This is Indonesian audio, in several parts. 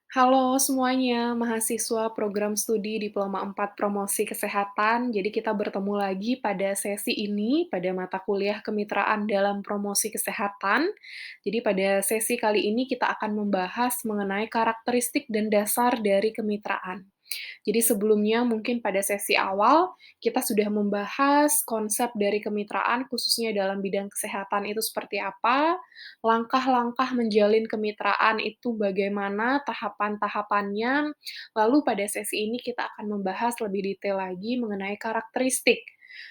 Halo semuanya, mahasiswa program studi Diploma 4 Promosi Kesehatan. Jadi kita bertemu lagi pada sesi ini, pada mata kuliah kemitraan dalam promosi kesehatan. Jadi pada sesi kali ini kita akan membahas mengenai karakteristik dan dasar dari kemitraan. Jadi sebelumnya mungkin pada sesi awal, kita sudah membahas konsep dari kemitraan khususnya dalam bidang kesehatan itu seperti apa, langkah-langkah menjalin kemitraan itu bagaimana tahapan-tahapannya, lalu pada sesi ini kita akan membahas lebih detail lagi mengenai karakteristik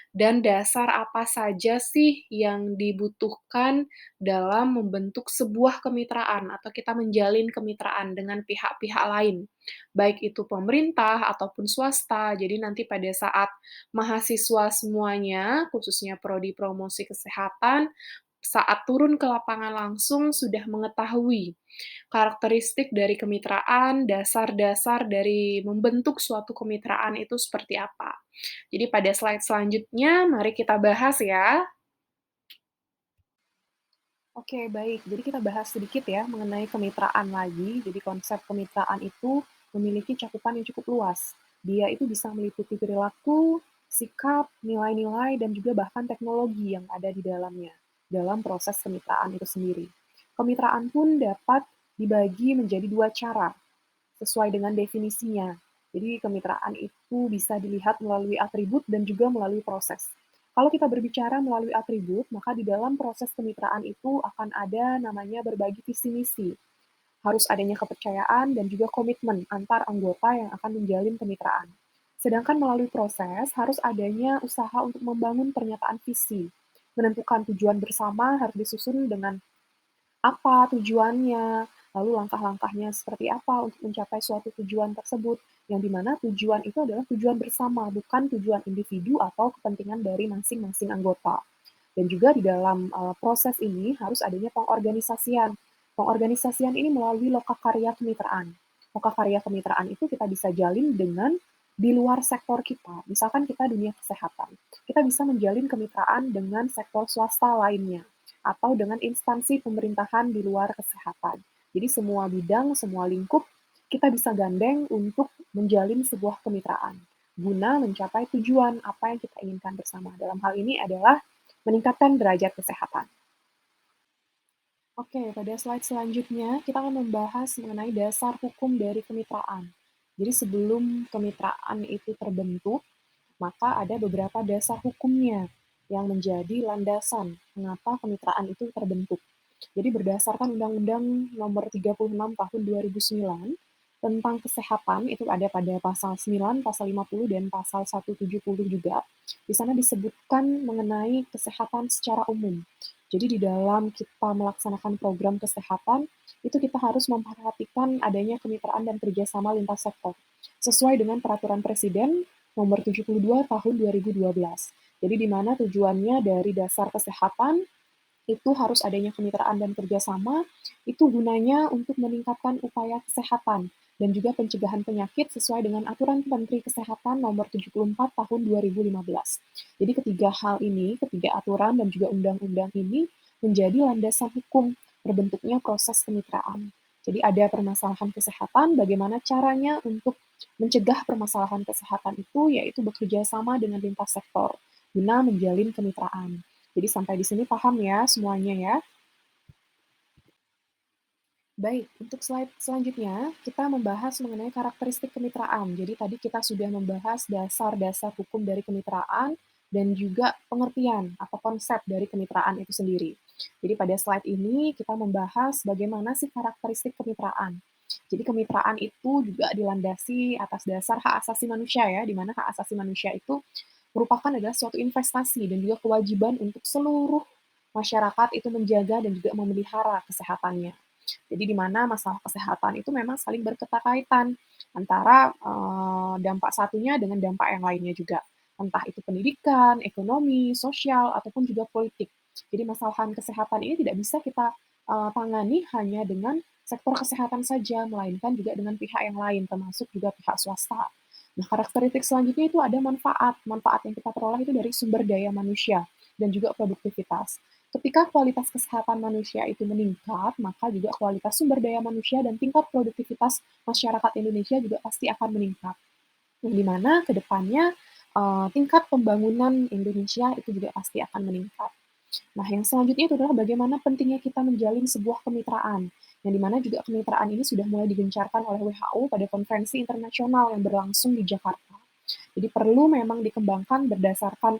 dan dasar apa saja sih yang dibutuhkan dalam membentuk sebuah kemitraan atau kita menjalin kemitraan dengan pihak-pihak lain, baik itu pemerintah ataupun swasta. Jadi nanti pada saat mahasiswa semuanya, khususnya prodi promosi kesehatan, saat turun ke lapangan langsung sudah mengetahui karakteristik dari kemitraan, dasar-dasar dari membentuk suatu kemitraan itu seperti apa. Jadi pada slide selanjutnya, mari kita bahas ya. Oke, baik. Jadi kita bahas sedikit ya mengenai kemitraan lagi. Jadi konsep kemitraan itu memiliki cakupan yang cukup luas. Dia itu bisa meliputi perilaku, sikap, nilai-nilai, dan juga bahkan teknologi yang ada di dalamnya dalam proses kemitraan itu sendiri. Kemitraan pun dapat dibagi menjadi dua cara sesuai dengan definisinya. Jadi kemitraan itu bisa dilihat melalui atribut dan juga melalui proses. Kalau kita berbicara melalui atribut, maka di dalam proses kemitraan itu akan ada namanya berbagi visi misi. Harus adanya kepercayaan dan juga komitmen antar anggota yang akan menjalin kemitraan. Sedangkan melalui proses, harus adanya usaha untuk membangun pernyataan visi. Menentukan tujuan bersama harus disusun dengan apa tujuannya, lalu langkah-langkahnya seperti apa untuk mencapai suatu tujuan tersebut, yang dimana tujuan itu adalah tujuan bersama, bukan tujuan individu atau kepentingan dari masing-masing anggota. Dan juga di dalam proses ini harus adanya pengorganisasian. Pengorganisasian ini melalui lokakarya kemitraan. Lokakarya kemitraan itu kita bisa jalin dengan di luar sektor kita. Misalkan kita dunia kesehatan. Kita bisa menjalin kemitraan dengan sektor swasta lainnya atau dengan instansi pemerintahan di luar kesehatan. Jadi semua bidang, semua lingkup kita bisa gandeng untuk menjalin sebuah kemitraan guna mencapai tujuan apa yang kita inginkan bersama. Dalam hal ini adalah meningkatkan derajat kesehatan. Oke, pada slide selanjutnya kita akan membahas mengenai dasar hukum dari kemitraan. Jadi sebelum kemitraan itu terbentuk, maka ada beberapa dasar hukumnya yang menjadi landasan mengapa kemitraan itu terbentuk. Jadi berdasarkan Undang-Undang Nomor 36 Tahun 2009 tentang kesehatan, itu ada pada pasal 9, pasal 50, dan pasal 170 juga. Di sana disebutkan mengenai kesehatan secara umum. Jadi di dalam kita melaksanakan program kesehatan, itu kita harus memperhatikan adanya kemitraan dan kerjasama lintas sektor, sesuai dengan Peraturan Presiden Nomor 72 Tahun 2012. Jadi di mana tujuannya dari dasar kesehatan itu harus adanya kemitraan dan kerjasama, itu gunanya untuk meningkatkan upaya kesehatan dan juga pencegahan penyakit sesuai dengan Aturan Menteri Kesehatan Nomor 74 Tahun 2015. Jadi ketiga hal ini, ketiga aturan dan juga undang-undang ini menjadi landasan hukum terbentuknya proses kemitraan. Jadi ada permasalahan kesehatan, bagaimana caranya untuk mencegah permasalahan kesehatan itu, yaitu bekerja sama dengan lintas sektor, guna menjalin kemitraan. Jadi sampai di sini paham ya semuanya ya. Baik, untuk slide selanjutnya, kita membahas mengenai karakteristik kemitraan. Jadi tadi kita sudah membahas dasar-dasar hukum dari kemitraan dan juga pengertian atau konsep dari kemitraan itu sendiri. Jadi pada slide ini kita membahas bagaimana sih karakteristik kemitraan. Jadi kemitraan itu juga dilandasi atas dasar hak asasi manusia ya, di mana hak asasi manusia itu merupakan adalah suatu investasi dan juga kewajiban untuk seluruh masyarakat itu menjaga dan juga memelihara kesehatannya. Jadi di mana masalah kesehatan itu memang saling berketerkaitan antara dampak satunya dengan dampak yang lainnya juga. Entah itu pendidikan, ekonomi, sosial, ataupun juga politik. Jadi masalah kesehatan ini tidak bisa kita tangani hanya dengan sektor kesehatan saja, melainkan juga dengan pihak yang lain, termasuk juga pihak swasta. Nah, karakteristik selanjutnya itu ada manfaat. Manfaat yang kita peroleh itu dari sumber daya manusia dan juga produktivitas. Ketika kualitas kesehatan manusia itu meningkat, maka juga kualitas sumber daya manusia dan tingkat produktivitas masyarakat Indonesia juga pasti akan meningkat. Yang di mana ke depannya, tingkat pembangunan Indonesia itu juga pasti akan meningkat. Nah, yang selanjutnya itu adalah bagaimana pentingnya kita menjalin sebuah kemitraan, yang di mana juga kemitraan ini sudah mulai digencarkan oleh WHO pada konferensi internasional yang berlangsung di Jakarta. Jadi perlu memang dikembangkan berdasarkan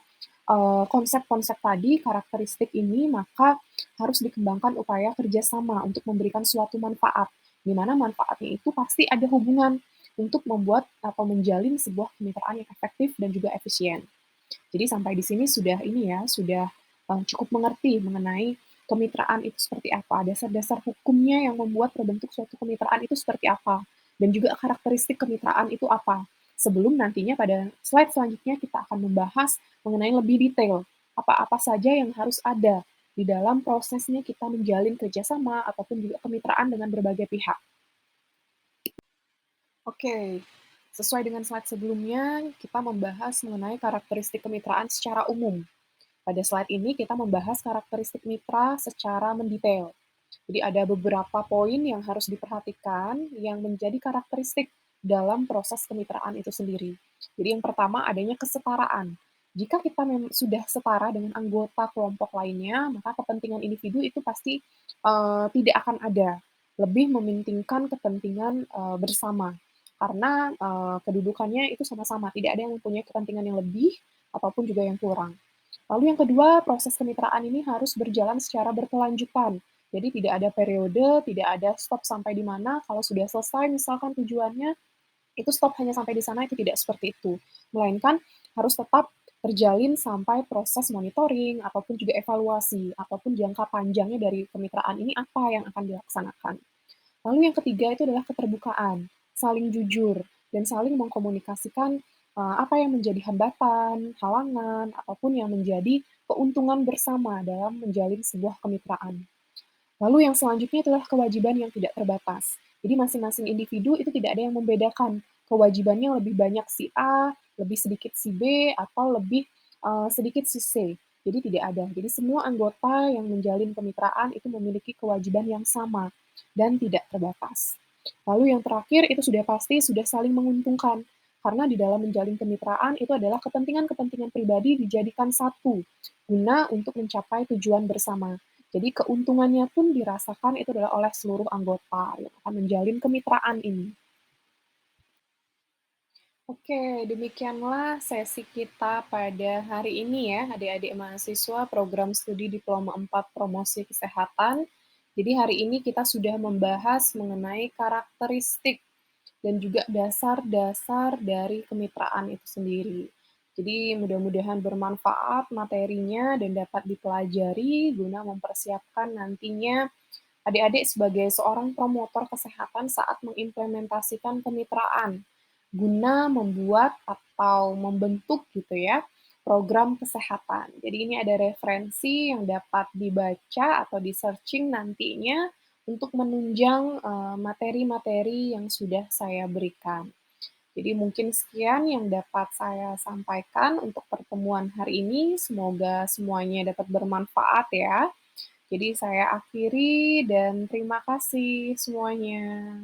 konsep-konsep tadi, karakteristik ini, maka harus dikembangkan upaya kerjasama untuk memberikan suatu manfaat, di mana manfaatnya itu pasti ada hubungan untuk membuat atau menjalin sebuah kemitraan yang efektif dan juga efisien. Jadi sampai di sini sudah ini ya, sudah cukup mengerti mengenai kemitraan itu seperti apa, dasar-dasar hukumnya yang membuat terbentuk suatu kemitraan itu seperti apa, dan juga karakteristik kemitraan itu apa. Sebelum nantinya pada slide selanjutnya kita akan membahas mengenai lebih detail, apa-apa saja yang harus ada di dalam prosesnya kita menjalin kerjasama ataupun juga kemitraan dengan berbagai pihak. Oke, sesuai dengan slide sebelumnya, kita membahas mengenai karakteristik kemitraan secara umum. Pada slide ini kita membahas karakteristik mitra secara mendetail. Jadi ada beberapa poin yang harus diperhatikan yang menjadi karakteristik dalam proses kemitraan itu sendiri. Jadi yang pertama adanya kesetaraan. Jika kita sudah setara dengan anggota kelompok lainnya, maka kepentingan individu itu pasti tidak akan ada. Lebih mementingkan kepentingan bersama. Karena kedudukannya itu sama-sama, tidak ada yang mempunyai kepentingan yang lebih ataupun juga yang kurang. Lalu yang kedua, proses kemitraan ini harus berjalan secara berkelanjutan. Jadi tidak ada periode, tidak ada stop sampai di mana, kalau sudah selesai misalkan tujuannya, itu stop hanya sampai di sana, itu tidak seperti itu. Melainkan harus tetap terjalin sampai proses monitoring, ataupun juga evaluasi, ataupun jangka panjangnya dari kemitraan ini apa yang akan dilaksanakan. Lalu yang ketiga itu adalah keterbukaan, saling jujur, dan saling mengkomunikasikan apa yang menjadi hambatan, halangan, ataupun yang menjadi keuntungan bersama dalam menjalin sebuah kemitraan. Lalu yang selanjutnya adalah kewajiban yang tidak terbatas. Jadi masing-masing individu itu tidak ada yang membedakan kewajibannya lebih banyak si A, lebih sedikit si B, atau lebih sedikit si C. Jadi tidak ada. Jadi semua anggota yang menjalin kemitraan itu memiliki kewajiban yang sama dan tidak terbatas. Lalu yang terakhir itu sudah pasti sudah saling menguntungkan. Karena di dalam menjalin kemitraan itu adalah kepentingan-kepentingan pribadi dijadikan satu guna untuk mencapai tujuan bersama. Jadi keuntungannya pun dirasakan itu adalah oleh seluruh anggota yang akan menjalin kemitraan ini. Oke, demikianlah sesi kita pada hari ini ya, adik-adik mahasiswa program studi Diploma 4 Promosi Kesehatan. Jadi hari ini kita sudah membahas mengenai karakteristik dan juga dasar-dasar dari kemitraan itu sendiri. Jadi mudah-mudahan bermanfaat materinya dan dapat dipelajari guna mempersiapkan nantinya adik-adik sebagai seorang promotor kesehatan saat mengimplementasikan kemitraan guna membuat atau membentuk gitu ya program kesehatan. Jadi ini ada referensi yang dapat dibaca atau di-searching nantinya untuk menunjang materi-materi yang sudah saya berikan. Jadi mungkin sekian yang dapat saya sampaikan untuk pertemuan hari ini. Semoga semuanya dapat bermanfaat ya. Jadi saya akhiri dan terima kasih semuanya.